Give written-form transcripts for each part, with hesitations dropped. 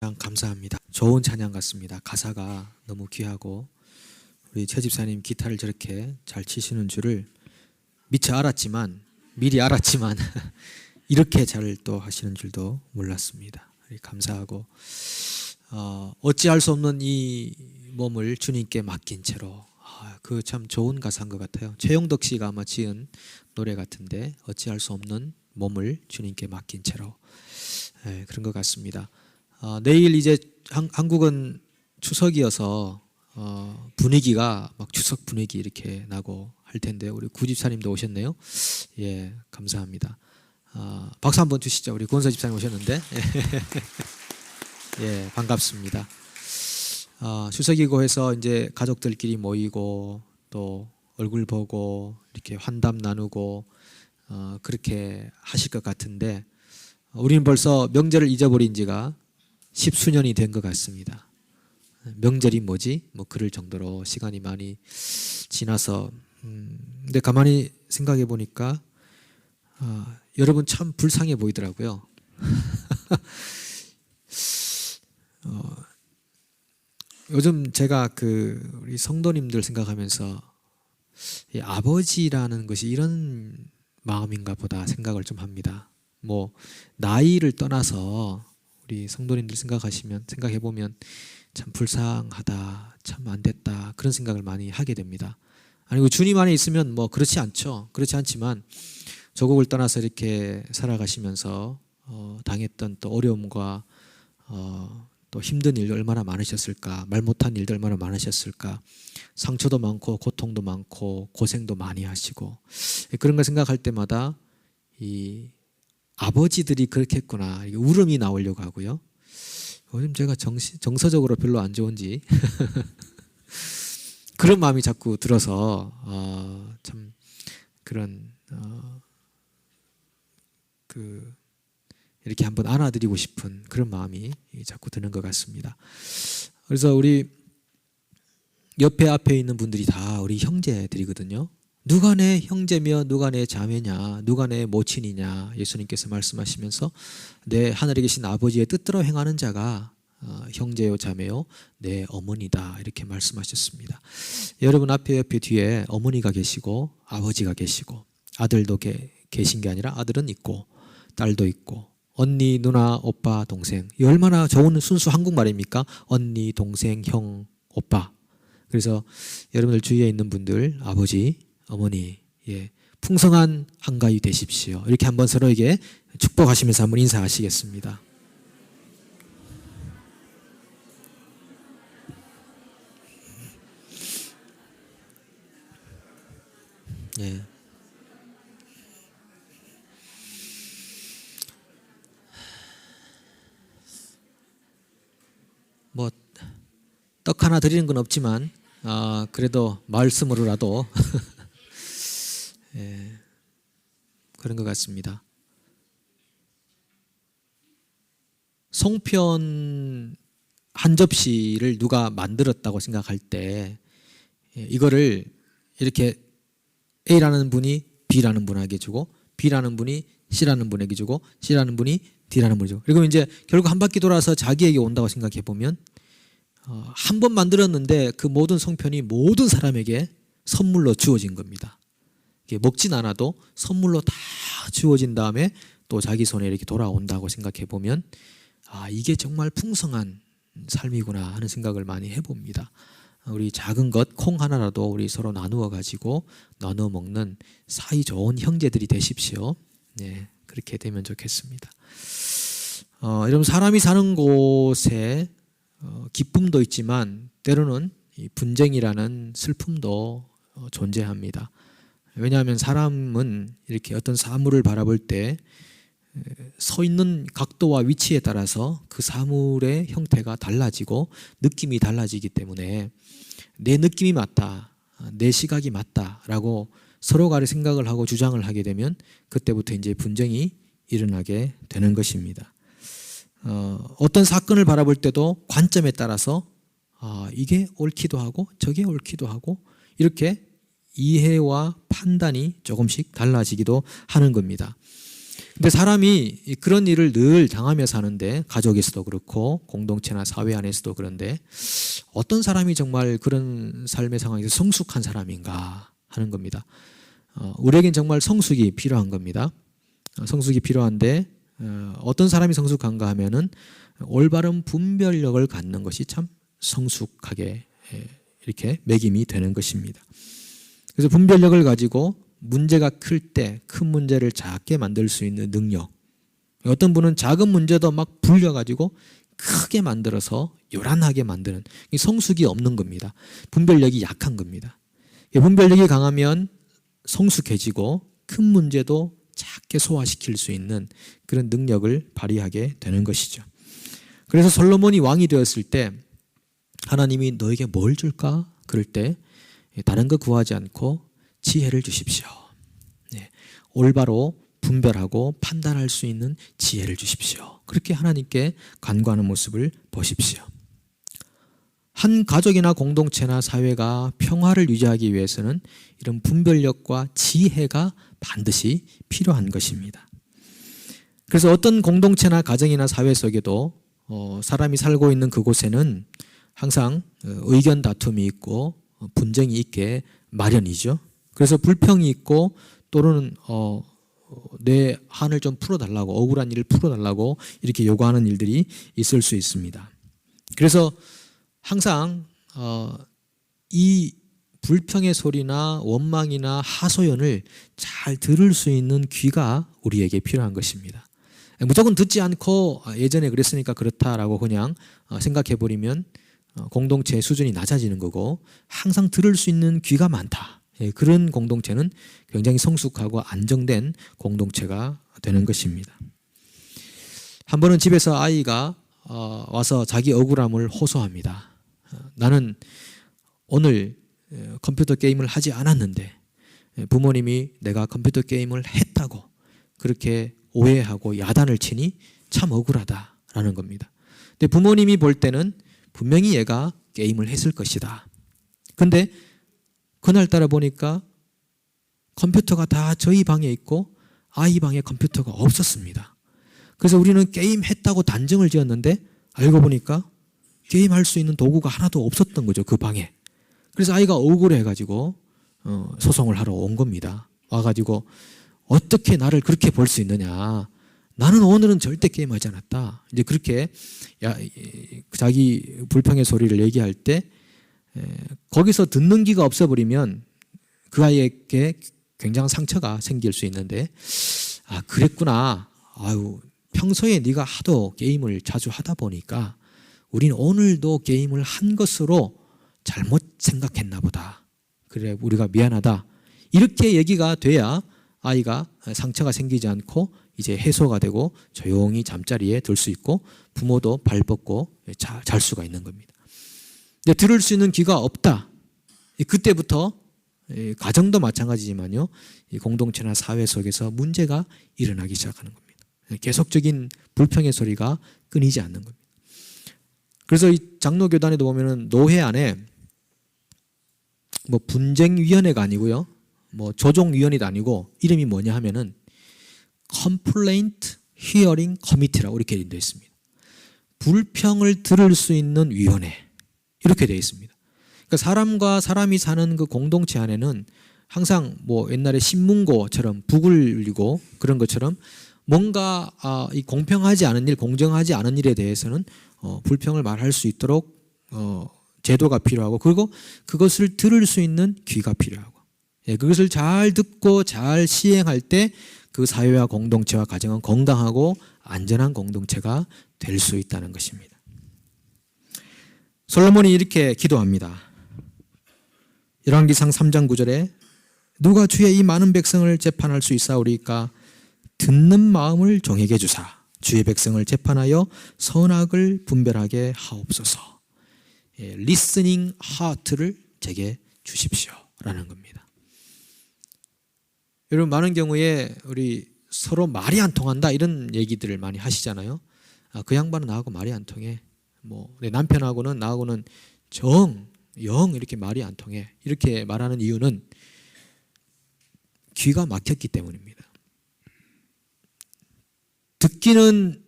감사합니다. 좋은 찬양 같습니다. 가사가 너무 귀하고 우리 최 집사님 기타를 저렇게 잘 치시는 줄을 미리 알았지만 이렇게 잘 또 하시는 줄도 몰랐습니다. 감사하고 어찌할 수 없는 이 몸을 주님께 맡긴 채로 그 참 좋은 가사인 것 같아요. 최용덕 씨가 아마 지은 노래 같은데 어찌할 수 없는 몸을 주님께 맡긴 채로 그런 것 같습니다. 내일 이제 한국은 추석이어서 분위기가 막 추석 분위기 이렇게 나고 할 텐데 우리 구집사님도 오셨네요. 예, 감사합니다. 박수 한번 주시죠. 우리 권서 집사님 오셨는데 예, 반갑습니다. 추석이고 해서 이제 가족들끼리 모이고 또 얼굴 보고 이렇게 환담 나누고 그렇게 하실 것 같은데 우리는 벌써 명절을 잊어버린 지가 10수년이 된 것 같습니다. 명절이 뭐지? 뭐 그럴 정도로 시간이 많이 지나서 근데 가만히 생각해 보니까 여러분 참 불쌍해 보이더라고요. 요즘 제가 우리 성도님들 생각하면서 이 아버지라는 것이 이런 마음인가 보다 생각을 좀 합니다. 뭐 나이를 떠나서 우리 성도님들 생각해 보면 참 불쌍하다, 참 안 됐다 그런 생각을 많이 하게 됩니다. 아니고 주님 안에 있으면 뭐 그렇지 않죠. 그렇지 않지만 조국을 떠나서 이렇게 살아가시면서 당했던 또 어려움과 또 힘든 일도 얼마나 많으셨을까, 말 못한 일도 얼마나 많으셨을까, 상처도 많고 고통도 많고 고생도 많이 하시고 그런 걸 생각할 때마다 이 아버지들이 그렇겠구나 울음이 나오려고 하고요. 요즘 제가 정서적으로 별로 안 좋은지 그런 마음이 자꾸 들어서 참 그런 이렇게 한번 안아드리고 싶은 그런 마음이 자꾸 드는 것 같습니다. 그래서 우리 옆에 앞에 있는 분들이 다 우리 형제들이거든요. 누가 내 형제며 누가 내 자매냐, 누가 내 모친이냐, 예수님께서 말씀하시면서 내 하늘에 계신 아버지의 뜻대로 행하는 자가 형제요 자매요 내 어머니다 이렇게 말씀하셨습니다. 여러분 앞에 옆에 뒤에 어머니가 계시고 아버지가 계시고 아들도 계신 게 아니라 아들은 있고 딸도 있고 언니, 누나, 오빠, 동생. 이 얼마나 좋은 순수 한국말입니까? 언니, 동생, 형, 오빠. 그래서 여러분들 주위에 있는 분들 아버지, 어머니 풍성한 한가위 되십시오. 이렇게 한번 서로에게 축복하시면서 한번 인사하시겠습니다. 예. 뭐 떡 하나 드리는 건 없지만 그래도 말씀으로라도 예, 그런 것 같습니다. 송편 한 접시를 누가 만들었다고 생각할 때 이거를 이렇게 A라는 분이 B라는 분에게 주고 B라는 분이 C라는 분에게 주고 C라는 분이 D라는 분이죠. 그리고 이제 결국 한 바퀴 돌아서 자기에게 온다고 생각해 보면 한 번 만들었는데 그 모든 송편이 모든 사람에게 선물로 주어진 겁니다. 먹진 않아도 선물로 다 주어진 다음에 또 자기 손에 이렇게 돌아온다고 생각해 보면 이게 정말 풍성한 삶이구나 하는 생각을 많이 해봅니다. 우리 작은 것 콩 하나라도 우리 서로 나누어 가지고 나누어 먹는 사이 좋은 형제들이 되십시오. 네, 그렇게 되면 좋겠습니다. 여러분 사람이 사는 곳에 기쁨도 있지만 때로는 이 분쟁이라는 슬픔도 존재합니다. 왜냐하면 사람은 이렇게 어떤 사물을 바라볼 때 서 있는 각도와 위치에 따라서 그 사물의 형태가 달라지고 느낌이 달라지기 때문에 내 느낌이 맞다, 내 시각이 맞다라고 서로가 생각을 하고 주장을 하게 되면 그때부터 이제 분쟁이 일어나게 되는 것입니다. 어떤 사건을 바라볼 때도 관점에 따라서 이게 옳기도 하고 저게 옳기도 하고 이렇게 이해와 판단이 조금씩 달라지기도 하는 겁니다. 근데 사람이 그런 일을 늘 당하며 사는데, 가족에서도 그렇고 공동체나 사회 안에서도 그런데, 어떤 사람이 정말 그런 삶의 상황에서 성숙한 사람인가 하는 겁니다. 우리에겐 정말 성숙이 필요한 겁니다. 성숙이 필요한데, 어떤 사람이 성숙한가 하면은 올바른 분별력을 갖는 것이 참 성숙하게 이렇게 매김이 되는 것입니다. 그래서 분별력을 가지고 문제가 클 때 큰 문제를 작게 만들 수 있는 능력. 어떤 분은 작은 문제도 막 불려가지고 크게 만들어서 요란하게 만드는, 성숙이 없는 겁니다. 분별력이 약한 겁니다. 분별력이 강하면 성숙해지고 큰 문제도 작게 소화시킬 수 있는 그런 능력을 발휘하게 되는 것이죠. 그래서 솔로몬이 왕이 되었을 때 하나님이 너에게 뭘 줄까? 그럴 때 다른 거 구하지 않고 지혜를 주십시오. 올바로 분별하고 판단할 수 있는 지혜를 주십시오. 그렇게 하나님께 간구하는 모습을 보십시오. 한 가족이나 공동체나 사회가 평화를 유지하기 위해서는 이런 분별력과 지혜가 반드시 필요한 것입니다. 그래서 어떤 공동체나 가정이나 사회 속에도 사람이 살고 있는 그곳에는 항상 의견 다툼이 있고 분쟁이 있게 마련이죠. 그래서 불평이 있고 또는 내 한을 좀 풀어달라고, 억울한 일을 풀어달라고 이렇게 요구하는 일들이 있을 수 있습니다. 그래서 항상 이 불평의 소리나 원망이나 하소연을 잘 들을 수 있는 귀가 우리에게 필요한 것입니다. 무조건 듣지 않고 예전에 그랬으니까 그렇다라고 그냥 생각해버리면 공동체의 수준이 낮아지는 거고, 항상 들을 수 있는 귀가 많다. 그런 공동체는 굉장히 성숙하고 안정된 공동체가 되는 것입니다. 한 번은 집에서 아이가 와서 자기 억울함을 호소합니다. 나는 오늘 컴퓨터 게임을 하지 않았는데 부모님이 내가 컴퓨터 게임을 했다고 그렇게 오해하고 야단을 치니 참 억울하다라는 겁니다. 근데 부모님이 볼 때는 분명히 얘가 게임을 했을 것이다. 근데 그날따라 보니까 컴퓨터가 다 저희 방에 있고 아이 방에 컴퓨터가 없었습니다. 그래서 우리는 게임했다고 단정을 지었는데 알고 보니까 게임할 수 있는 도구가 하나도 없었던 거죠, 그 방에. 그래서 아이가 억울해가지고 소송을 하러 온 겁니다. 와가지고 어떻게 나를 그렇게 볼 수 있느냐. 나는 오늘은 절대 게임하지 않았다. 이제 그렇게 자기 불평의 소리를 얘기할 때 거기서 듣는 귀가 없어버리면 그 아이에게 굉장한 상처가 생길 수 있는데, 아 그랬구나. 아유 평소에 네가 하도 게임을 자주 하다 보니까 우리는 오늘도 게임을 한 것으로 잘못 생각했나 보다. 그래 우리가 미안하다. 이렇게 얘기가 돼야 아이가 상처가 생기지 않고 이제 해소가 되고 조용히 잠자리에 들 수 있고 부모도 발 뻗고 잘 수가 있는 겁니다. 근데 들을 수 있는 귀가 없다. 그때부터 가정도 마찬가지지만요, 공동체나 사회 속에서 문제가 일어나기 시작하는 겁니다. 계속적인 불평의 소리가 끊이지 않는 겁니다. 그래서 이 장로교단에도 보면은 노회 안에 뭐 분쟁위원회가 아니고요, 뭐 조정위원회도 아니고 이름이 뭐냐 하면은 Complaint Hearing Committee라고 이렇게 되어 있습니다. 불평을 들을 수 있는 위원회 이렇게 되어 있습니다. 그러니까 사람과 사람이 사는 그 공동체 안에는 항상 뭐 옛날에 신문고처럼 북을 울리고 그런 것처럼 뭔가 이 공평하지 않은 일, 공정하지 않은 일에 대해서는 불평을 말할 수 있도록 제도가 필요하고, 그리고 그것을 들을 수 있는 귀가 필요하고, 그것을 잘 듣고 잘 시행할 때 그 사회와 공동체와 가정은 건강하고 안전한 공동체가 될 수 있다는 것입니다. 솔로몬이 이렇게 기도합니다. 열왕기상 3장 9절에 누가 주의 이 많은 백성을 재판할 수 있사오리까? 듣는 마음을 종에게 주사 주의 백성을 재판하여 선악을 분별하게 하옵소서. 리스닝 하트를 제게 주십시오 라는 겁니다. 여러분, 많은 경우에 우리 서로 말이 안 통한다 이런 얘기들을 많이 하시잖아요. 그 양반은 나하고 말이 안 통해. 뭐 내 남편하고는 나하고는 영 이렇게 말이 안 통해. 이렇게 말하는 이유는 귀가 막혔기 때문입니다. 듣기는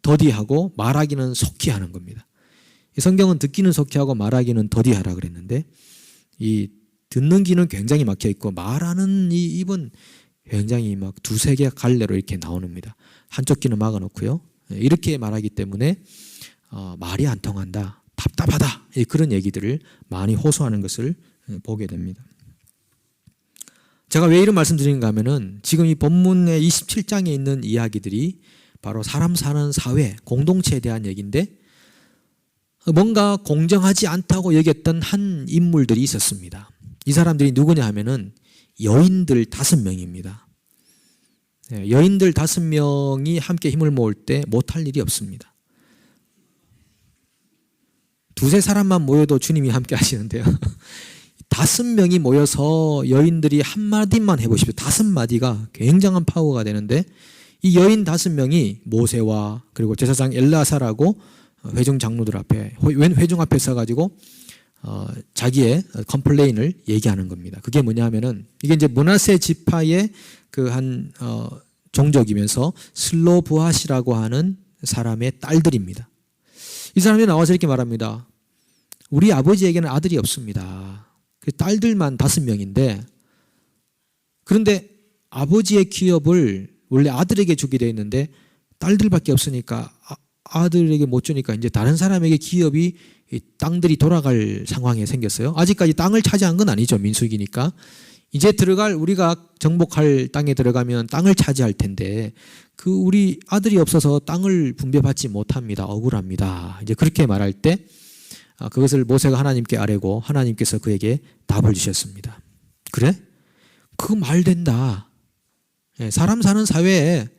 더디하고 말하기는 속히 하는 겁니다. 이 성경은 듣기는 속히 하고 말하기는 더디하라 그랬는데 이 듣는 귀는 굉장히 막혀 있고 말하는 이 입은 굉장히 막 두세 개 갈래로 이렇게 나옵니다. 한쪽 귀는 막아 놓고요. 이렇게 말하기 때문에 말이 안 통한다, 답답하다, 그런 얘기들을 많이 호소하는 것을 보게 됩니다. 제가 왜 이런 말씀 드리는가 하면은 지금 이 본문의 27장에 있는 이야기들이 바로 사람 사는 사회, 공동체에 대한 얘기인데 뭔가 공정하지 않다고 여겼던 한 인물들이 있었습니다. 이 사람들이 누구냐 하면은 여인들 5명입니다. 여인들 5명이 함께 힘을 모을 때 못할 일이 없습니다. 두세 사람만 모여도 주님이 함께 하시는데요. 5명이 모여서 여인들이 한마디만 해보십시오. 5마디가 굉장한 파워가 되는데 이 여인 5명이 모세와 그리고 제사장 엘라사라고 회중 장로들 앞에 회중 앞에 서가지고 자기의 컴플레인을 얘기하는 겁니다. 그게 뭐냐 하면은 이게 이제 므낫세 지파의 그 한 종족이면서 슬로브핫이라고 하는 사람의 딸들입니다. 이 사람이 나와서 이렇게 말합니다. 우리 아버지에게는 아들이 없습니다. 그 딸들만 5명인데 그런데 아버지의 기업을 원래 아들에게 주게 되어 있는데 딸들밖에 없으니까 아들에게 못 주니까 이제 다른 사람에게 기업이 땅들이 돌아갈 상황이 생겼어요. 아직까지 땅을 차지한 건 아니죠. 민수기니까. 이제 들어갈 우리가 정복할 땅에 들어가면 땅을 차지할 텐데 그 우리 아들이 없어서 땅을 분배받지 못합니다. 억울합니다. 이제 그렇게 말할 때 그것을 모세가 하나님께 아뢰고 하나님께서 그에게 답을 주셨습니다. 그래? 그거 말 된다. 사람 사는 사회에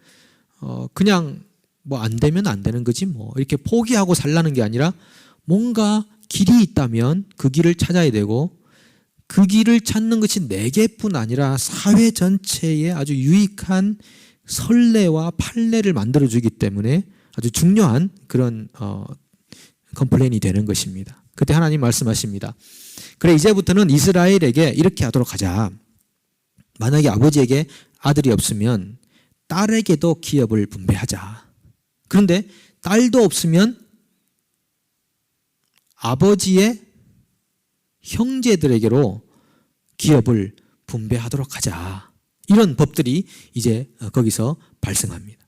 그냥 뭐 안 되면 안 되는 거지 뭐 이렇게 포기하고 살라는 게 아니라 뭔가 길이 있다면 그 길을 찾아야 되고 그 길을 찾는 것이 내게뿐 아니라 사회 전체에 아주 유익한 선례와 판례를 만들어주기 때문에 아주 중요한 그런 컴플레인이 되는 것입니다. 그때 하나님 말씀하십니다. 그래 이제부터는 이스라엘에게 이렇게 하도록 하자. 만약에 아버지에게 아들이 없으면 딸에게도 기업을 분배하자. 그런데 딸도 없으면 아버지의 형제들에게로 기업을 분배하도록 하자. 이런 법들이 이제 거기서 발생합니다.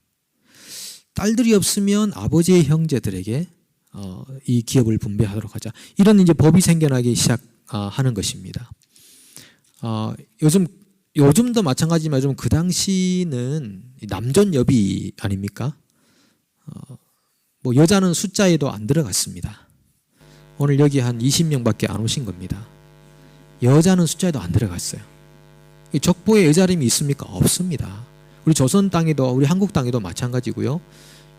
딸들이 없으면 아버지의 형제들에게 이 기업을 분배하도록 하자. 이런 이제 법이 생겨나기 시작하는 것입니다. 요즘도 마찬가지지만 좀 그 당시는 남존여비 아닙니까? 뭐 여자는 숫자에도 안 들어갔습니다. 오늘 여기 한 20명밖에 안 오신 겁니다. 여자는 숫자에도 안 들어갔어요. 족보에 여자림이 있습니까? 없습니다. 우리 조선 땅에도 우리 한국 땅에도 마찬가지고요.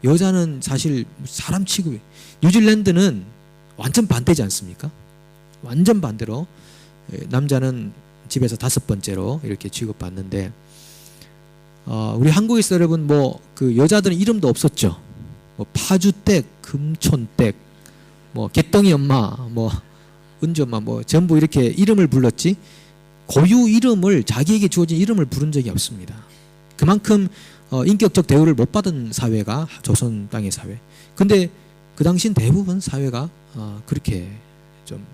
여자는 사실 사람 취급, 뉴질랜드는 완전 반대지 않습니까? 완전 반대로 남자는 집에서 5번째로 이렇게 취급받는데 우리 한국에서 여러분 뭐 그 여자들은 이름도 없었죠. 뭐 파주댁, 금촌댁, 뭐 개똥이 엄마, 뭐 은주 엄마, 뭐 전부 이렇게 이름을 불렀지 고유 이름을 자기에게 주어진 이름을 부른 적이 없습니다. 그만큼 인격적 대우를 못 받은 사회가 조선 땅의 사회. 근데 그 당시엔 대부분 사회가 그렇게 좀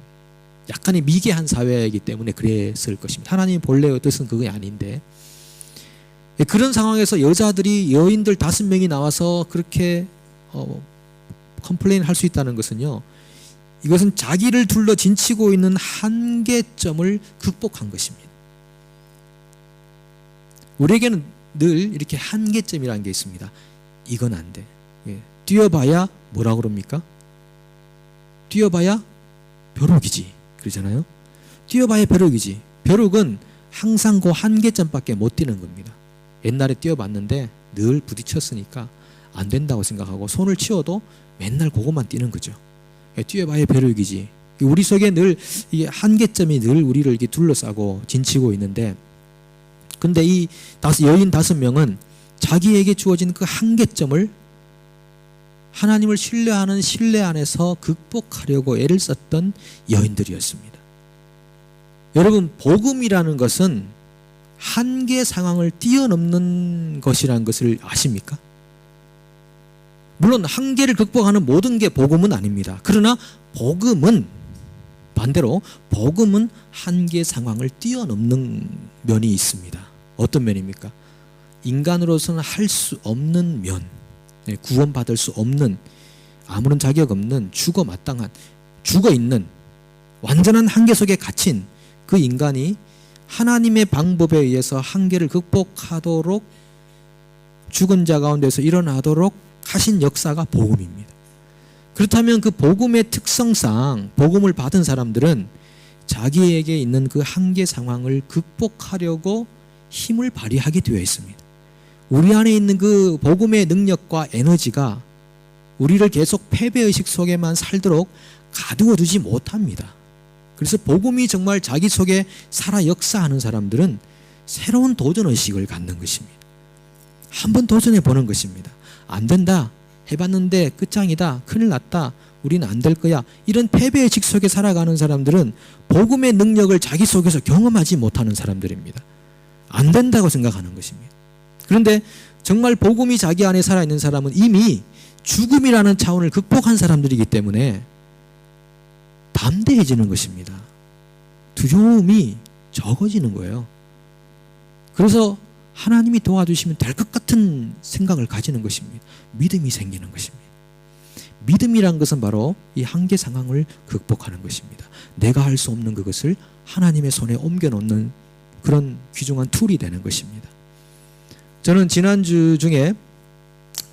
약간의 미개한 사회이기 때문에 그랬을 것입니다. 하나님 본래의 뜻은 그게 아닌데 그런 상황에서 여자들이 여인들 5명이 나와서 그렇게 컴플레인 할 수 있다는 것은요, 이것은 자기를 둘러 진치고 있는 한계점을 극복한 것입니다. 우리에게는 늘 이렇게 한계점이라는 게 있습니다. 이건 안 돼. 뛰어봐야 뭐라 그럽니까? 뛰어봐야 벼룩이지. 그러잖아요. 뛰어봐야 벼룩이지. 벼룩은 항상 그 한계점밖에 못 뛰는 겁니다. 옛날에 뛰어봤는데 늘 부딪혔으니까 안 된다고 생각하고 손을 치워도 맨날 그것만 뛰는 거죠. 뛰어봐야 벼룩이지. 우리 속에 늘 이게 한계점이 늘 우리를 이렇게 둘러싸고 진치고 있는데, 근데 이 여인 5명은 자기에게 주어진 그 한계점을 하나님을 신뢰하는 신뢰 안에서 극복하려고 애를 썼던 여인들이었습니다. 여러분, 복음이라는 것은 한계 상황을 뛰어넘는 것이라는 것을 아십니까? 물론 한계를 극복하는 모든 게 복음은 아닙니다. 그러나 복음은 반대로 복음은 한계 상황을 뛰어넘는 면이 있습니다. 어떤 면입니까? 인간으로서는 할 수 없는 면, 구원받을 수 없는, 아무런 자격 없는, 죽어마땅한, 죽어있는 완전한 한계 속에 갇힌 그 인간이 하나님의 방법에 의해서 한계를 극복하도록, 죽은 자 가운데서 일어나도록 하신 역사가 복음입니다. 그렇다면 그 복음의 특성상 복음을 받은 사람들은 자기에게 있는 그 한계 상황을 극복하려고 힘을 발휘하게 되어 있습니다. 우리 안에 있는 그 복음의 능력과 에너지가 우리를 계속 패배의식 속에만 살도록 가두어 두지 못합니다. 그래서 복음이 정말 자기 속에 살아 역사하는 사람들은 새로운 도전의식을 갖는 것입니다. 한번 도전해 보는 것입니다. 안 된다, 해봤는데 끝장이다, 큰일 났다, 우리는 안 될 거야, 이런 패배의식 속에 살아가는 사람들은 복음의 능력을 자기 속에서 경험하지 못하는 사람들입니다. 안 된다고 생각하는 것입니다. 그런데 정말 복음이 자기 안에 살아있는 사람은 이미 죽음이라는 차원을 극복한 사람들이기 때문에 담대해지는 것입니다. 두려움이 적어지는 거예요. 그래서 하나님이 도와주시면 될 것 같은 생각을 가지는 것입니다. 믿음이 생기는 것입니다. 믿음이란 것은 바로 이 한계 상황을 극복하는 것입니다. 내가 할 수 없는 그것을 하나님의 손에 옮겨놓는 그런 귀중한 툴이 되는 것입니다. 저는 지난주 중에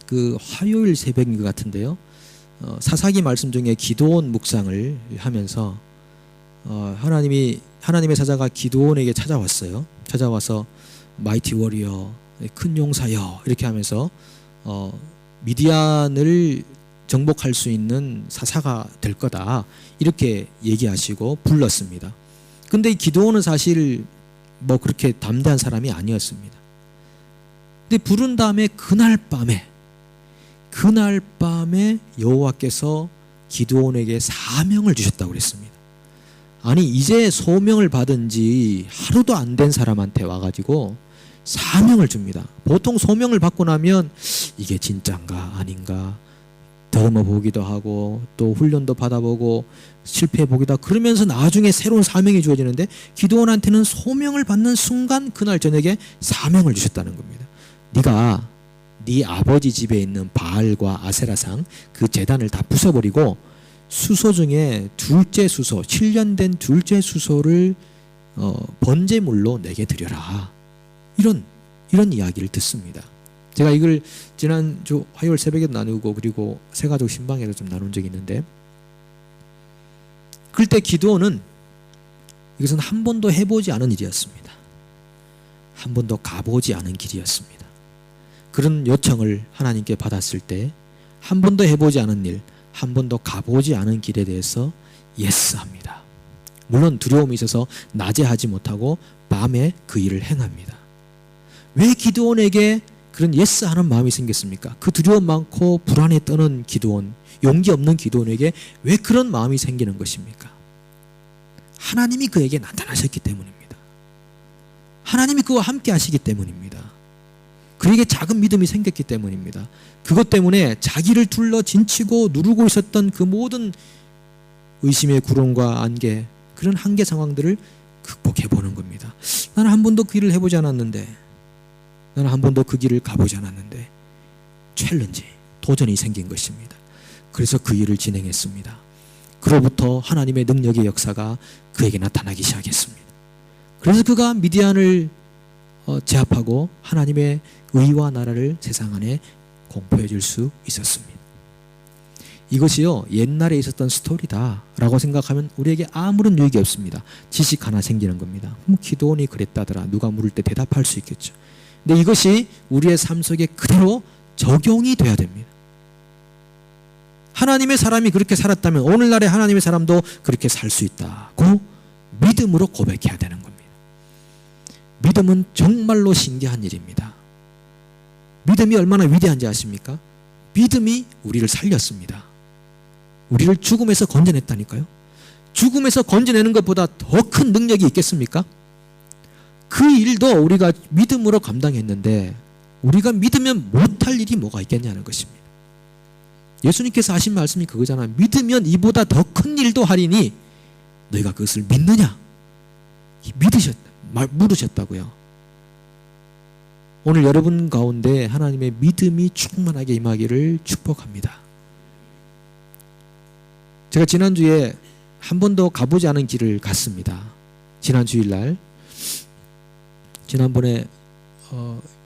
그 화요일 새벽인 것 같은데요, 사사기 말씀 중에 기드온 묵상을 하면서 하나님의 사자가 기드온에게 찾아왔어요. 찾아와서 마이티 워리어, 큰 용사여, 이렇게 하면서 미디안을 정복할 수 있는 사사가 될 거다, 이렇게 얘기하시고 불렀습니다. 근데 이 기드온은 사실 뭐 그렇게 담대한 사람이 아니었습니다. 근데 부른 다음에 그날 밤에 여호와께서 기드온에게 사명을 주셨다고 그랬습니다. 아니, 이제 소명을 받은 지 하루도 안 된 사람한테 와가지고 사명을 줍니다. 보통 소명을 받고 나면 이게 진짠가 아닌가 더듬어보기도 하고 또 훈련도 받아보고 실패해보기도 하고 그러면서 나중에 새로운 사명이 주어지는데, 기드온한테는 소명을 받는 순간 그날 저녁에 사명을 주셨다는 겁니다. 네가 네 아버지 집에 있는 바알과 아세라상 그 제단을 다 부숴버리고 수소 중에 둘째 수소, 7년 된 둘째 수소를 번제물로 내게 드려라, 이런 이야기를 듣습니다. 제가 이걸 지난주 화요일 새벽에도 나누고 그리고 새가족 신방에도 좀 나눈 적이 있는데, 그때 기드온은 이것은 한 번도 해보지 않은 일이었습니다. 한 번도 가보지 않은 길이었습니다. 그런 요청을 하나님께 받았을 때 한 번도 해보지 않은 일, 한 번도 가보지 않은 길에 대해서 예스합니다. 물론 두려움이 있어서 낮에 하지 못하고 밤에 그 일을 행합니다. 왜 기드온에게 그런 예스하는 마음이 생겼습니까? 그 두려움 많고 불안에 떠는 기드온, 용기 없는 기드온에게 왜 그런 마음이 생기는 것입니까? 하나님이 그에게 나타나셨기 때문입니다. 하나님이 그와 함께 하시기 때문입니다. 그에게 작은 믿음이 생겼기 때문입니다. 그것 때문에 자기를 둘러 진치고 누르고 있었던 그 모든 의심의 구름과 안개, 그런 한계 상황들을 극복해 보는 겁니다. 나는 한 번도 그 일을 해보지 않았는데, 나는 한 번도 그 길을 가보지 않았는데 챌린지, 도전이 생긴 것입니다. 그래서 그 일을 진행했습니다. 그로부터 하나님의 능력의 역사가 그에게 나타나기 시작했습니다. 그래서 그가 미디안을 제압하고 하나님의 의와 나라를 세상 안에 공포해 줄 수 있었습니다. 이것이요, 옛날에 있었던 스토리다라고 생각하면 우리에게 아무런 유익이 없습니다. 지식 하나 생기는 겁니다. 뭐 기드온이 그랬다더라, 누가 물을 때 대답할 수 있겠죠. 근데 이것이 우리의 삶 속에 그대로 적용이 돼야 됩니다. 하나님의 사람이 그렇게 살았다면 오늘날의 하나님의 사람도 그렇게 살 수 있다고 믿음으로 고백해야 되는 겁니다. 믿음은 정말로 신기한 일입니다. 믿음이 얼마나 위대한지 아십니까? 믿음이 우리를 살렸습니다. 우리를 죽음에서 건져냈다니까요. 죽음에서 건져내는 것보다 더 큰 능력이 있겠습니까? 그 일도 우리가 믿음으로 감당했는데 우리가 믿으면 못할 일이 뭐가 있겠냐는 것입니다. 예수님께서 하신 말씀이 그거잖아요. 믿으면 이보다 더 큰 일도 하리니 너희가 그것을 믿느냐? 물으셨다고요. 오늘 여러분 가운데 하나님의 믿음이 충만하게 임하기를 축복합니다. 제가 지난주에 한 번도 가보지 않은 길을 갔습니다. 지난 주일날. 지난번에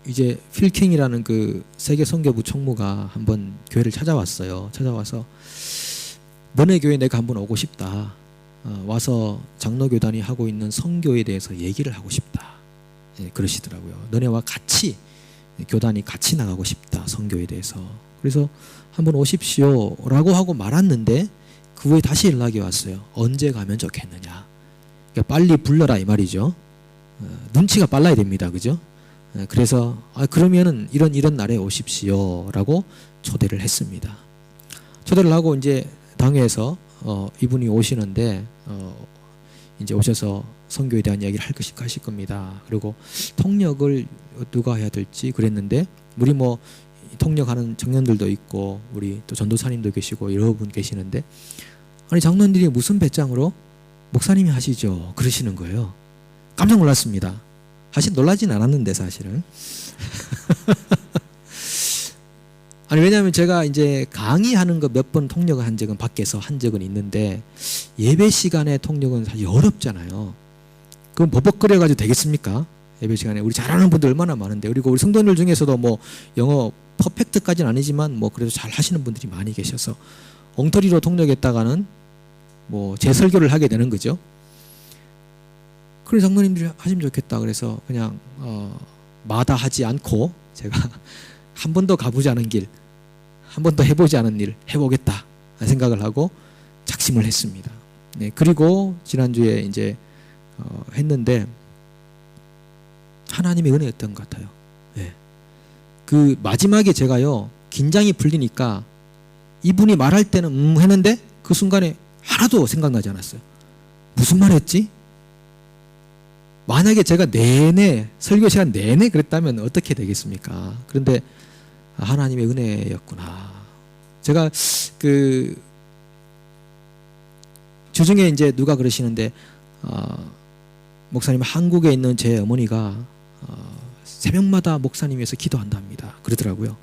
이제 필킹이라는 그 세계 선교부 총무가 한번 교회를 찾아왔어요. 찾아와서 너네 교회 내가 한번 오고 싶다. 와서 장로교단이 하고 있는 선교에 대해서 얘기를 하고 싶다. 예, 그러시더라고요. 너네와 같이 교단이 같이 나가고 싶다. 선교에 대해서. 그래서 한번 오십시오 라고 하고 말았는데 그 후에 다시 연락이 왔어요. 언제 가면 좋겠느냐. 그러니까 빨리 불러라 이 말이죠. 눈치가 빨라야 됩니다. 그죠? 그래서 그러면은 이런 날에 오십시오 라고 초대를 했습니다. 초대를 하고 이제 당회에서 이분이 오시는데 이제 오셔서 선교에 대한 이야기를 하실 겁니다. 그리고 통역을 누가 해야 될지 그랬는데 우리 뭐 통역하는 청년들도 있고 우리 또 전도사님도 계시고 여러 분 계시는데 아니 장로님들이 무슨 배짱으로 목사님이 하시죠 그러시는 거예요. 깜짝 놀랐습니다. 사실 놀라진 않았는데 사실은 아니 왜냐하면 제가 이제 강의하는 거 몇 번 통역을 한 적은 밖에서 한 적은 있는데 예배 시간에 통역은 사실 어렵잖아요. 그럼 버벅거려가지고 되겠습니까? 예배 시간에 우리 잘하는 분들 얼마나 많은데 그리고 우리 성도님들 중에서도 뭐 영어 퍼펙트까지는 아니지만 뭐 그래도 잘 하시는 분들이 많이 계셔서 엉터리로 통역했다가는 뭐 제 설교를 하게 되는 거죠. 그래 장로님들이 하시면 좋겠다 그래서 그냥 마다하지 않고 제가 한 번도 가보지 않은 길, 한 번도 해보지 않은 일 해보겠다 생각을 하고 작심을 했습니다. 네, 그리고 지난주에 이제 했는데 하나님의 은혜였던 것 같아요. 네. 그 마지막에 제가요 긴장이 풀리니까 이분이 말할 때는 했는데 그 순간에 하나도 생각나지 않았어요. 무슨 말 했지? 만약에 제가 내내 설교 시간 내내 그랬다면 어떻게 되겠습니까? 그런데 하나님의 은혜였구나. 제가 그 주중에 이제 누가 그러시는데 목사님 한국에 있는 제 어머니가 새벽마다 목사님 위해서 기도한답니다. 그러더라고요.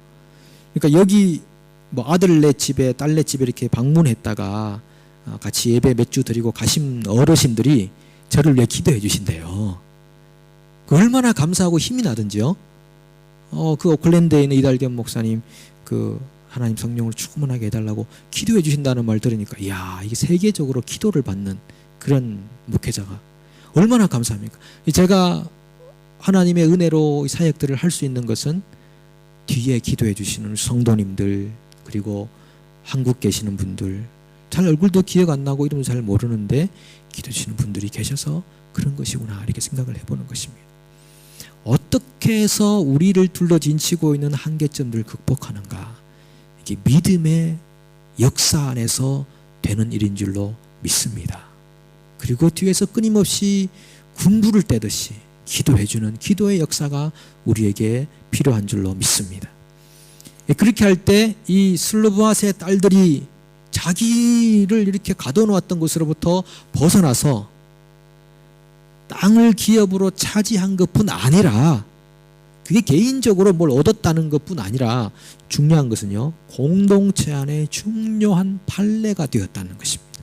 그러니까 여기 뭐 아들네 집에 딸네 집에 이렇게 방문했다가 같이 예배 몇 주 드리고 가신 어르신들이 저를 위해 기도해 주신대요. 그 얼마나 감사하고 힘이 나든지요. 그 오클랜드에 있는 이달겸 목사님 그 하나님 성령을 충만하게 해달라고 기도해 주신다는 말 들으니까 이야 이게 세계적으로 기도를 받는 그런 목회자가 얼마나 감사합니까? 제가 하나님의 은혜로 사역들을 할 수 있는 것은 뒤에 기도해 주시는 성도님들 그리고 한국 계시는 분들 잘 얼굴도 기억 안 나고 이름도 잘 모르는데 기도해 주시는 분들이 계셔서 그런 것이구나 이렇게 생각을 해보는 것입니다. 어떻게 해서 우리를 둘러진치고 있는 한계점들을 극복하는가 이게 믿음의 역사 안에서 되는 일인 줄로 믿습니다. 그리고 뒤에서 끊임없이 군부를 떼듯이 기도해주는 기도의 역사가 우리에게 필요한 줄로 믿습니다. 그렇게 할 때 이 슬로바스의 딸들이 자기를 이렇게 가둬놓았던 곳으로부터 벗어나서 땅을 기업으로 차지한 것뿐 아니라 그게 개인적으로 뭘 얻었다는 것뿐 아니라 중요한 것은요 공동체 안에 중요한 판례가 되었다는 것입니다.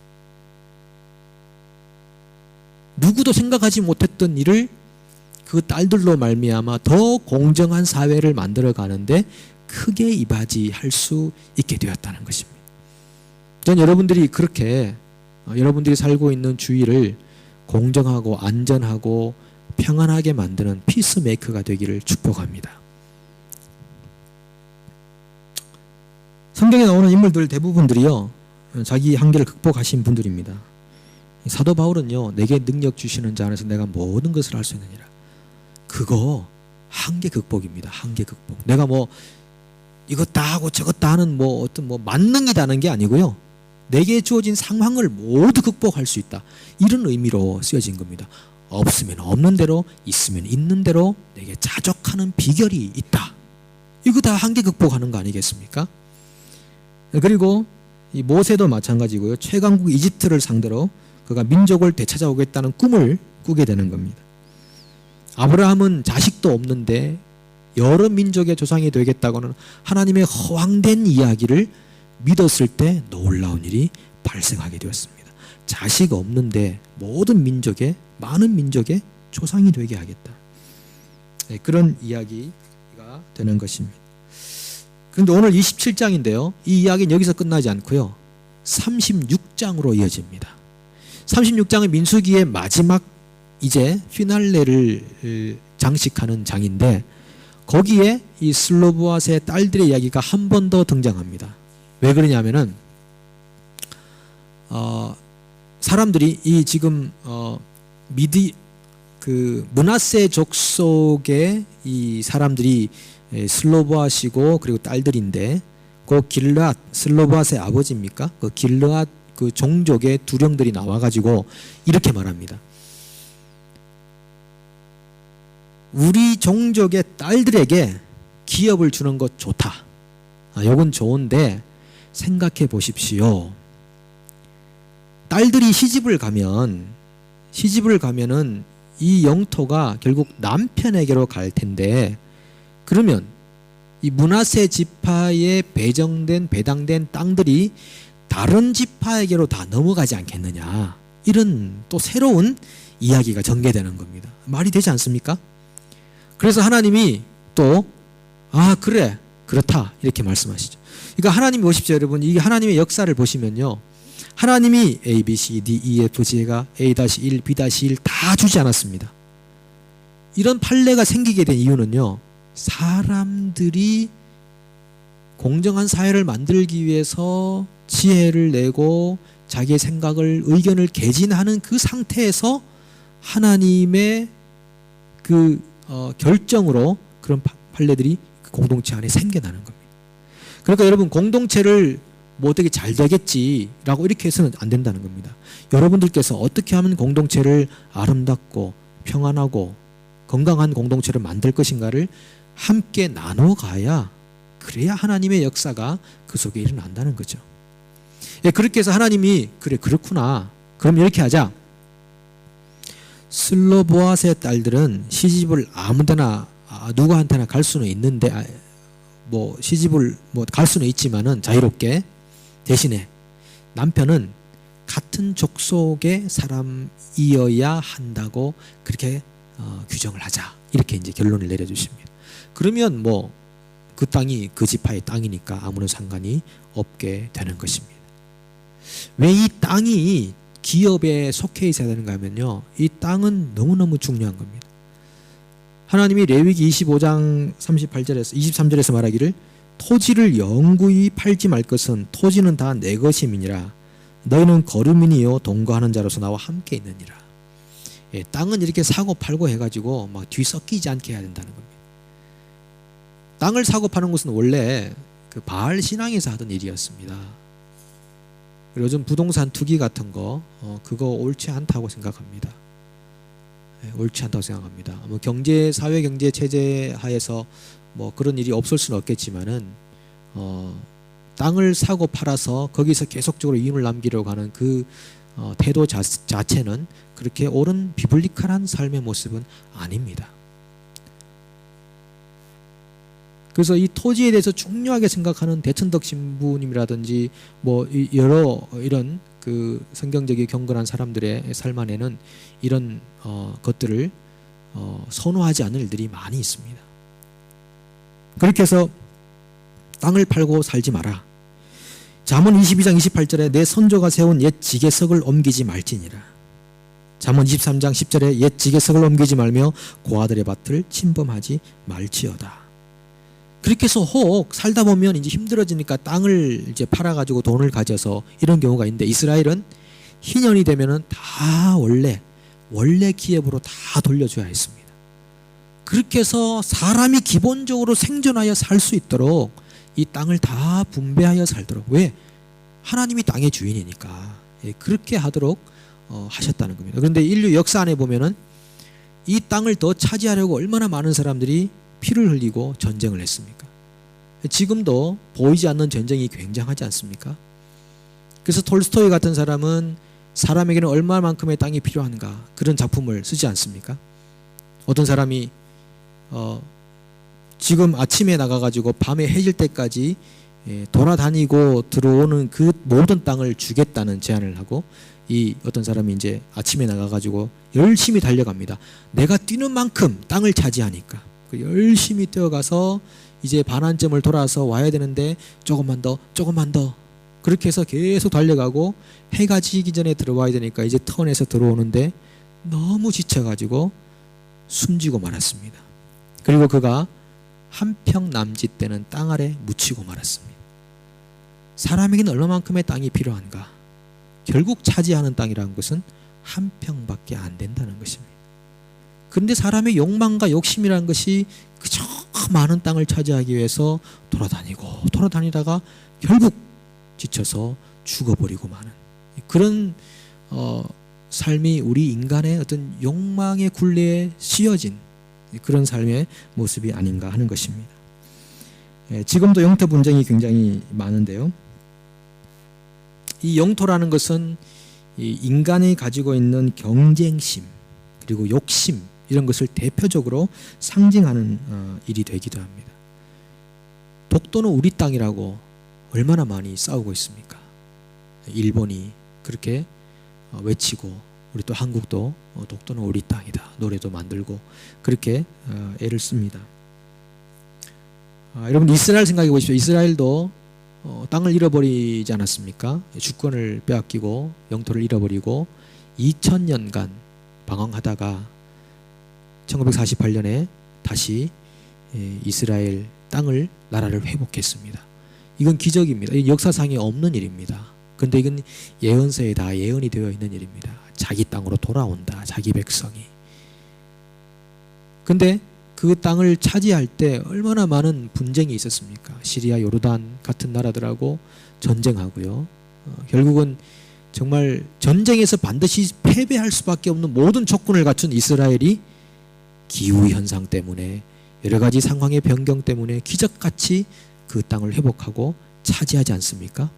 누구도 생각하지 못했던 일을 그 딸들로 말미암아 더 공정한 사회를 만들어 가는데 크게 이바지할 수 있게 되었다는 것입니다. 전 여러분들이 그렇게 여러분들이 살고 있는 주위를 공정하고 안전하고 평안하게 만드는 피스메이커가 되기를 축복합니다. 성경에 나오는 인물들 대부분들이요 자기 한계를 극복하신 분들입니다. 사도 바울은요 내게 능력 주시는 자 안에서 내가 모든 것을 할 수 있느니라. 그거 한계 극복입니다. 한계 극복. 내가 뭐 이것 다 하고 저것 다 하는 뭐 어떤 뭐 만능이다는 게 아니고요. 내게 주어진 상황을 모두 극복할 수 있다. 이런 의미로 쓰여진 겁니다. 없으면 없는 대로 있으면 있는 대로 내게 자족하는 비결이 있다. 이거 다 한계 극복하는 거 아니겠습니까? 그리고 이 모세도 마찬가지고요. 최강국 이집트를 상대로 그가 민족을 되찾아오겠다는 꿈을 꾸게 되는 겁니다. 아브라함은 자식도 없는데 여러 민족의 조상이 되겠다고는 하나님의 허황된 이야기를 믿었을 때 놀라운 일이 발생하게 되었습니다. 자식 없는데 모든 민족의, 많은 민족의 조상이 되게 하겠다. 그런 이야기가 되는 것입니다. 그런데 오늘 27장인데요. 이 이야기는 여기서 끝나지 않고요. 36장으로 이어집니다. 36장은 민수기의 마지막 이제 피날레를 장식하는 장인데 거기에 이 슬로보앗의 딸들의 이야기가 한 번 더 등장합니다. 왜 그러냐면은 사람들이 이 지금 므낫세 족속의 이 사람들이 슬로보앗이고 그리고 딸들인데 그 길르앗, 슬로보앗의 아버지입니까? 그 길르앗 그 종족의 두령들이 나와가지고 이렇게 말합니다. 우리 종족의 딸들에게 기업을 주는 것 좋다. 요건 좋은데 생각해 보십시오. 딸들이 시집을 가면은 이 영토가 결국 남편에게로 갈 텐데 그러면 이 므낫세 지파에 배당된 땅들이 다른 지파에게로 다 넘어가지 않겠느냐. 이런 또 새로운 이야기가 전개되는 겁니다. 말이 되지 않습니까? 그래서 하나님이 또 그래 그렇다 이렇게 말씀하시죠. 그러니까 하나님 보십시오 여러분. 이게 하나님의 역사를 보시면요. 하나님이 A, B, C, D, E, F, G가 A-1, B-1 다 주지 않았습니다. 이런 판례가 생기게 된 이유는요. 사람들이 공정한 사회를 만들기 위해서 지혜를 내고 자기의 생각을 의견을 개진하는 그 상태에서 하나님의 그 결정으로 그런 판례들이 공동체 안에 생겨나는 겁니다. 그러니까 여러분 공동체를 뭐 어떻게 잘 되겠지라고 이렇게 해서는 안 된다는 겁니다. 여러분들께서 어떻게 하면 공동체를 아름답고 평안하고 건강한 공동체를 만들 것인가를 함께 나눠가야 그래야 하나님의 역사가 그 속에 일어난다는 거죠. 그렇게 해서 하나님이 그래 그렇구나. 그럼 이렇게 하자. 슬로보앗의 딸들은 시집을 아무데나 누구한테나 갈 수는 있는데 뭐 시집을 뭐 갈 수는 있지만은 자유롭게 대신에 남편은 같은 족속의 사람이어야 한다고 그렇게 규정을 하자. 이렇게 이제 결론을 내려주십니다. 그러면 뭐 그 땅이 그 지파의 땅이니까 아무런 상관이 없게 되는 것입니다. 왜 이 땅이 기업에 속해 있어야 되는가 하면요. 이 땅은 너무너무 중요한 겁니다. 하나님이 레위기 25장 38절에서 23절에서 말하기를 토지를 영구히 팔지 말 것은 토지는 다 내 것임이니라. 너희는 거류민이요 동거하는 자로서 나와 함께 있느니라. 땅은 이렇게 사고 팔고 해가지고 막 뒤섞이지 않게 해야 된다는 겁니다. 땅을 사고 파는 것은 원래 그 바알 신앙에서 하던 일이었습니다. 요즘 부동산 투기 같은 거 그거 옳지 않다고 생각합니다. 옳지 않다고 생각합니다. 뭐 경제 사회 경제 체제 하에서 뭐 그런 일이 없을 수는 없겠지만은 땅을 사고 팔아서 거기서 계속적으로 이윤을 남기려고 하는 그 태도 자체는 그렇게 옳은 비블리컬한 삶의 모습은 아닙니다. 그래서 이 토지에 대해서 중요하게 생각하는 대천덕 신부님이라든지 뭐 여러 이런 그 성경적인 경건한 사람들의 삶 안에는 이런 것들을 선호하지 않는 일들이 많이 있습니다. 그렇게 해서 땅을 팔고 살지 마라. 잠언 22장 28절에 내 선조가 세운 옛 지게석을 옮기지 말지니라. 잠언 23장 10절에 옛 지게석을 옮기지 말며 고아들의 밭을 침범하지 말지어다. 그렇게 해서 혹 살다 보면 이제 힘들어지니까 땅을 이제 팔아가지고 돈을 가져서 이런 경우가 있는데 이스라엘은 희년이 되면은 다 원래 기업으로 다 돌려줘야 했습니다. 그렇게 해서 사람이 기본적으로 생존하여 살 수 있도록 이 땅을 다 분배하여 살도록 왜? 하나님이 땅의 주인이니까 그렇게 하도록 하셨다는 겁니다. 그런데 인류 역사 안에 보면은 이 땅을 더 차지하려고 얼마나 많은 사람들이 피를 흘리고 전쟁을 했습니까? 지금도 보이지 않는 전쟁이 굉장하지 않습니까? 그래서 톨스토이 같은 사람은 사람에게는 얼마만큼의 땅이 필요한가 그런 작품을 쓰지 않습니까? 어떤 사람이 지금 아침에 나가가지고 밤에 해질 때까지 돌아다니고 들어오는 그 모든 땅을 주겠다는 제안을 하고, 이 어떤 사람이 이제 아침에 나가가지고 열심히 달려갑니다. 내가 뛰는 만큼 땅을 차지하니까 열심히 뛰어가서 이제 반환점을 돌아서 와야 되는데 조금만 더 그렇게 해서 계속 달려가고 해가 지기 전에 들어와야 되니까 이제 턴에서 들어오는데 너무 지쳐가지고 숨지고 말았습니다. 그리고 그가 한 평 남짓 되는 땅 아래 묻히고 말았습니다. 사람에게는 얼마만큼의 땅이 필요한가? 결국 차지하는 땅이라는 것은 한 평밖에 안 된다는 것입니다. 그런데 사람의 욕망과 욕심이라는 것이 그저 많은 땅을 차지하기 위해서 돌아다니다가 결국 지쳐서 죽어버리고 마는 그런 삶이 우리 인간의 어떤 욕망의 굴레에 씌어진 그런 삶의 모습이 아닌가 하는 것입니다. 지금도 영토 분쟁이 굉장히 많은데요. 이 영토라는 것은 이 인간이 가지고 있는 경쟁심 그리고 욕심 이런 것을 대표적으로 상징하는 일이 되기도 합니다. 독도는 우리 땅이라고 얼마나 많이 싸우고 있습니까? 일본이 그렇게 외치고 우리 또 한국도 독도는 우리 땅이다 노래도 만들고 그렇게 애를 씁니다. 여러분 이스라엘 생각해 보십시오. 이스라엘도 땅을 잃어버리지 않았습니까? 주권을 빼앗기고 영토를 잃어버리고 2000년간 방황하다가 1948년에 다시 이스라엘 땅을 나라를 회복했습니다. 이건 기적입니다. 이건 역사상에 없는 일입니다. 그런데 이건 예언서에 다 예언이 되어 있는 일입니다. 자기 땅으로 돌아온다. 자기 백성이. 그런데 그 땅을 차지할 때 얼마나 많은 분쟁이 있었습니까? 시리아, 요르단 같은 나라들하고 전쟁하고요. 결국은 정말 전쟁에서 반드시 패배할 수밖에 없는 모든 조건을 갖춘 이스라엘이 기후현상 때문에 여러 가지 상황의 변경 때문에 기적같이 그 땅을 회복하고 차지하지 않습니까?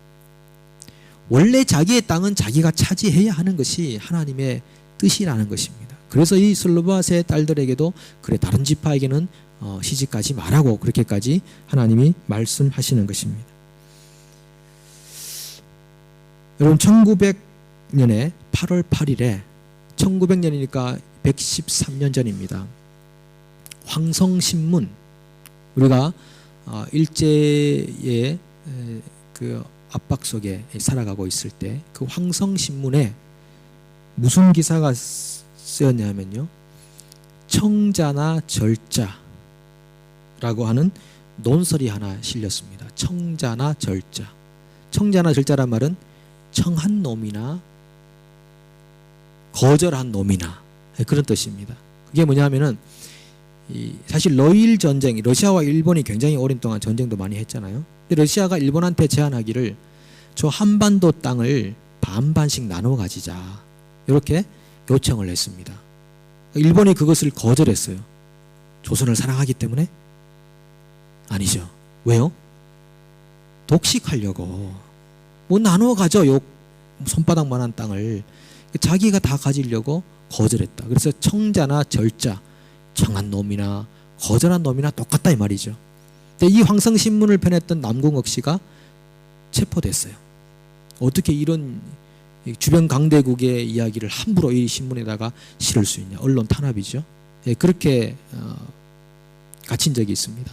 원래 자기의 땅은 자기가 차지해야 하는 것이 하나님의 뜻이라는 것입니다. 그래서 이 슬로바스의 딸들에게도 그래 다른 지파에게는 시집가지 말라고 그렇게까지 하나님이 말씀하시는 것입니다. 여러분 1900년에 8월 8일에 1900년이니까 113년 전입니다. 황성신문 우리가 일제의 그 압박 속에 살아가고 있을 때 그 황성신문에 무슨 기사가 쓰였냐면요. 청자나 절자라고 하는 논설이 하나 실렸습니다. 청자나 절자. 청자나 절자란 말은 청한 놈이나 거절한 놈이나 그런 뜻입니다. 그게 뭐냐면은 사실 러일 전쟁, 러시아와 일본이 굉장히 오랜 동안 전쟁도 많이 했잖아요. 근데 러시아가 일본한테 제안하기를 저 한반도 땅을 반반씩 나눠 가지자 이렇게 요청을 했습니다. 일본이 그것을 거절했어요. 조선을 사랑하기 때문에? 아니죠. 왜요? 독식하려고. 뭐 나눠 가져 요 손바닥만한 땅을 자기가 다 가지려고 거절했다. 그래서 청자나 절자, 청한 놈이나 거절한 놈이나 똑같다 이 말이죠. 근데 이 황성신문을 펴냈던 남궁옥 씨가 체포됐어요. 어떻게 이런 주변 강대국의 이야기를 함부로 이 신문에다가 실을 수 있냐. 언론 탄압이죠. 그렇게 갇힌 적이 있습니다.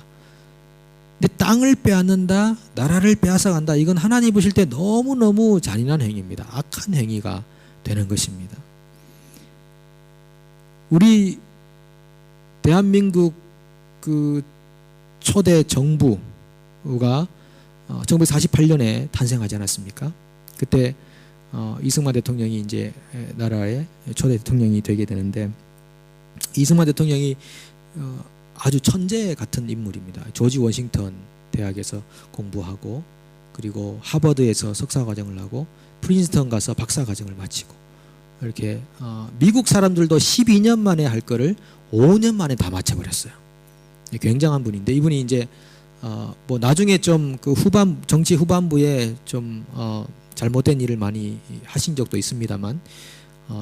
근데 땅을 빼앗는다, 나라를 빼앗아간다. 이건 하나님 보실 때 너무너무 잔인한 행위입니다. 악한 행위가 되는 것입니다. 우리 대한민국 그 초대 정부가 1948년에 탄생하지 않았습니까? 그때 이승만 대통령이 이제 나라의 초대 대통령이 되게 되는데, 이승만 대통령이 아주 천재 같은 인물입니다. 조지 워싱턴 대학에서 공부하고, 그리고 하버드에서 석사 과정을 하고, 프린스턴 가서 박사 과정을 마치고, 이렇게 미국 사람들도 12년 만에 할 거를 5년 만에 다 마쳐버렸어요. 굉장한 분인데, 이분이 이제 뭐 나중에 좀 그 정치 후반부에 좀 잘못된 일을 많이 하신 적도 있습니다만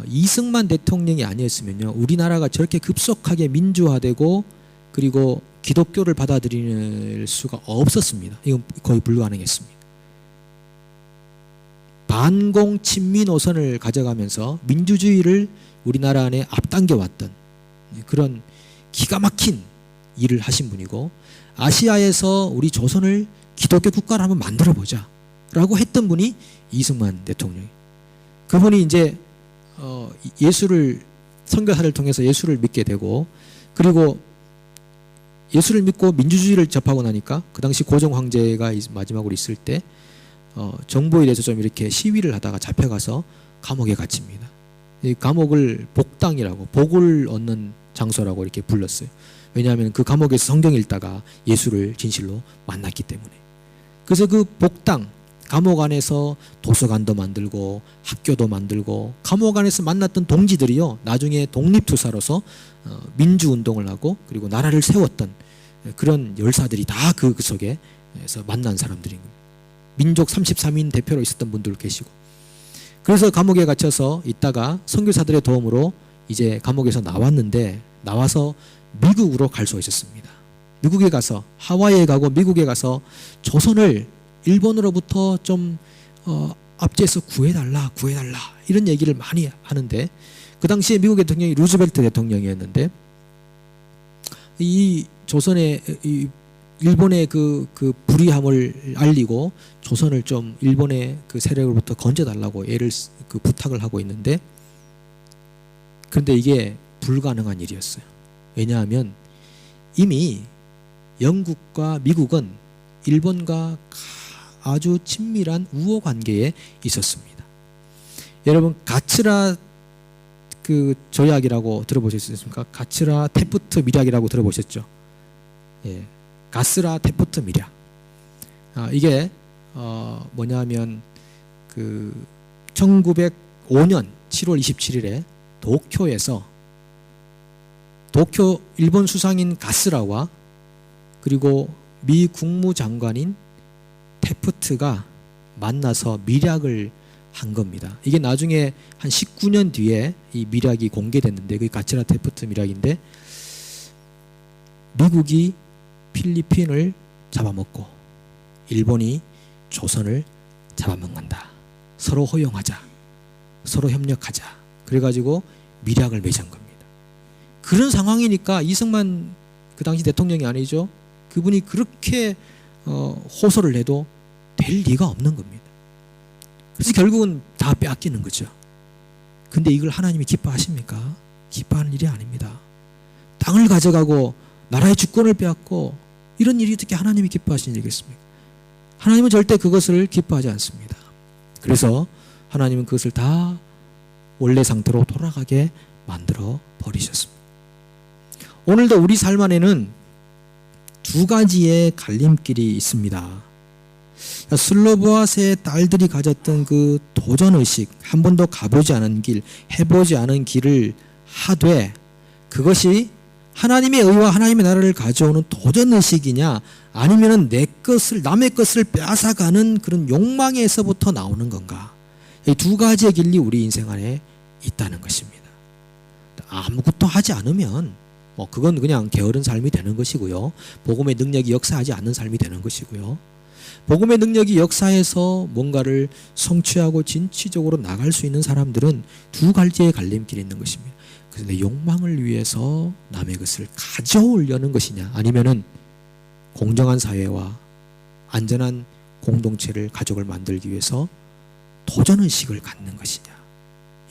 이승만 대통령이 아니었으면요 우리나라가 저렇게 급속하게 민주화되고 그리고 기독교를 받아들일 수가 없었습니다. 이건 거의 불가능했습니다. 반공 친미 노선을 가져가면서 민주주의를 우리나라 안에 앞당겨 왔던 그런 기가 막힌 일을 하신 분이고 아시아에서 우리 조선을 기독교 국가를 한번 만들어 보자 라고 했던 분이 이승만 대통령. 그분이 이제 예수를 선교사를 통해서 예수를 믿게 되고 그리고 예수를 믿고 민주주의를 접하고 나니까 그 당시 고종 황제가 마지막으로 있을 때 정부에 대해서 좀 이렇게 시위를 하다가 잡혀가서 감옥에 갇힙니다. 이 감옥을 복당이라고 복을 얻는 장소라고 이렇게 불렀어요. 왜냐하면 그 감옥에서 성경 읽다가 예수를 진실로 만났기 때문에. 그래서 그 복당 감옥 안에서 도서관도 만들고 학교도 만들고 감옥 안에서 만났던 동지들이요 나중에 독립투사로서 민주운동을 하고 그리고 나라를 세웠던 그런 열사들이 다 그 속에서 만난 사람들인 겁니다. 민족 33인 대표로 있었던 분들 계시고 그래서 감옥에 갇혀서 있다가 선교사들의 도움으로 이제 감옥에서 나왔는데 나와서 미국으로 갈 수가 있었습니다. 미국에 가서 하와이에 가고 미국에 가서 조선을 일본으로부터 좀 압제해서 구해달라 이런 얘기를 많이 하는데 그 당시에 미국의 대통령이 루즈벨트 대통령이었는데 이 조선의 일본의 그 불의함을 알리고 조선을 좀 일본의 그 세력으로부터 건져달라고 부탁을 하고 있는데 그런데 이게 불가능한 일이었어요. 왜냐하면 이미 영국과 미국은 일본과 아주 친밀한 우호 관계에 있었습니다. 여러분 가츠라 그 조약이라고 들어보셨습니까? 가츠라 테프트 밀약이라고 들어보셨죠? 예, 가스라 테프트 밀약. 이게 뭐냐면 그 1905년 7월 27일에 도쿄에서 도쿄 일본 수상인 가스라와 그리고 미 국무장관인 테프트가 만나서 밀약을 한 겁니다. 이게 나중에 한 19년 뒤에 이 밀약이 공개됐는데 그게 가츠라 테프트 밀약인데 미국이 필리핀을 잡아먹고 일본이 조선을 잡아먹는다. 서로 허용하자. 서로 협력하자. 그래가지고 밀약을 맺은 겁니다. 그런 상황이니까 이승만 그 당시 대통령이 아니죠. 그분이 그렇게 호소를 해도 될 리가 없는 겁니다. 그래서 결국은 다 빼앗기는 거죠. 근데 이걸 하나님이 기뻐하십니까? 기뻐하는 일이 아닙니다. 땅을 가져가고 나라의 주권을 빼앗고 이런 일이 어떻게 하나님이 기뻐하시는 일이겠습니까? 하나님은 절대 그것을 기뻐하지 않습니다. 그래서 하나님은 그것을 다 원래 상태로 돌아가게 만들어 버리셨습니다. 오늘도 우리 삶 안에는 두 가지의 갈림길이 있습니다. 슬로보아스의 딸들이 가졌던 그 도전의식, 한 번도 가보지 않은 길, 해보지 않은 길을 하되 그것이 하나님의 의와 하나님의 나라를 가져오는 도전의식이냐 아니면 내 것을 남의 것을 빼앗아가는 그런 욕망에서부터 나오는 건가. 이 두 가지의 길이 우리 인생 안에 있다는 것입니다. 아무것도 하지 않으면 그건 그냥 게으른 삶이 되는 것이고요. 복음의 능력이 역사하지 않는 삶이 되는 것이고요. 복음의 능력이 역사해서 뭔가를 성취하고 진취적으로 나갈 수 있는 사람들은 두 가지의 갈림길이 있는 것입니다. 그래서 내 욕망을 위해서 남의 것을 가져오려는 것이냐 아니면은 공정한 사회와 안전한 공동체를 가족을 만들기 위해서 도전의식을 갖는 것이냐.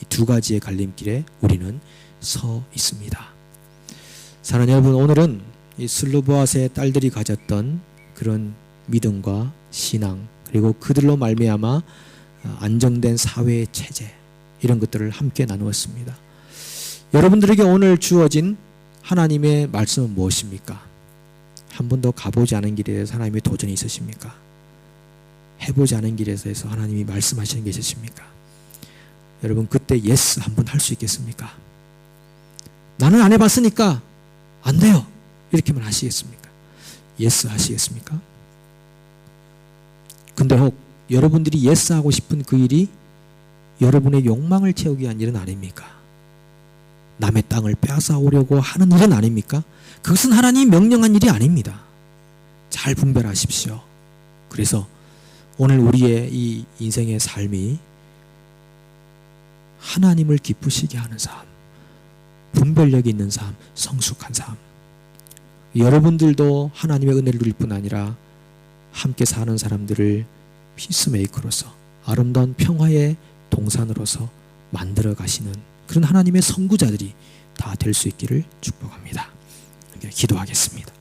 이 두 가지의 갈림길에 우리는 서 있습니다. 사랑하는 여러분, 오늘은 이 슬로보아스의 딸들이 가졌던 그런 믿음과 신앙 그리고 그들로 말미암아 안정된 사회의 체제 이런 것들을 함께 나누었습니다. 여러분들에게 오늘 주어진 하나님의 말씀은 무엇입니까? 한 번도 가보지 않은 길에 대해서 하나님의 도전이 있으십니까? 해보지 않은 길에서 하나님이 말씀하시는 게 있으십니까? 여러분 그때 예스 한 번 할 수 있겠습니까? 나는 안 해봤으니까 안 돼요 이렇게만 하시겠습니까? 예스 하시겠습니까? 근데 혹 여러분들이 예스 하고 싶은 그 일이 여러분의 욕망을 채우기 위한 일은 아닙니까? 남의 땅을 빼앗아 오려고 하는 일은 아닙니까? 그것은 하나님이 명령한 일이 아닙니다. 잘 분별하십시오. 그래서 오늘 우리의 이 인생의 삶이 하나님을 기쁘시게 하는 삶, 분별력 있는 삶, 성숙한 삶. 여러분들도 하나님의 은혜를 누릴 뿐 아니라 함께 사는 사람들을 피스메이커로서 아름다운 평화의 동산으로서 만들어 가시는 그런 하나님의 선구자들이 다 될 수 있기를 축복합니다. 기도하겠습니다.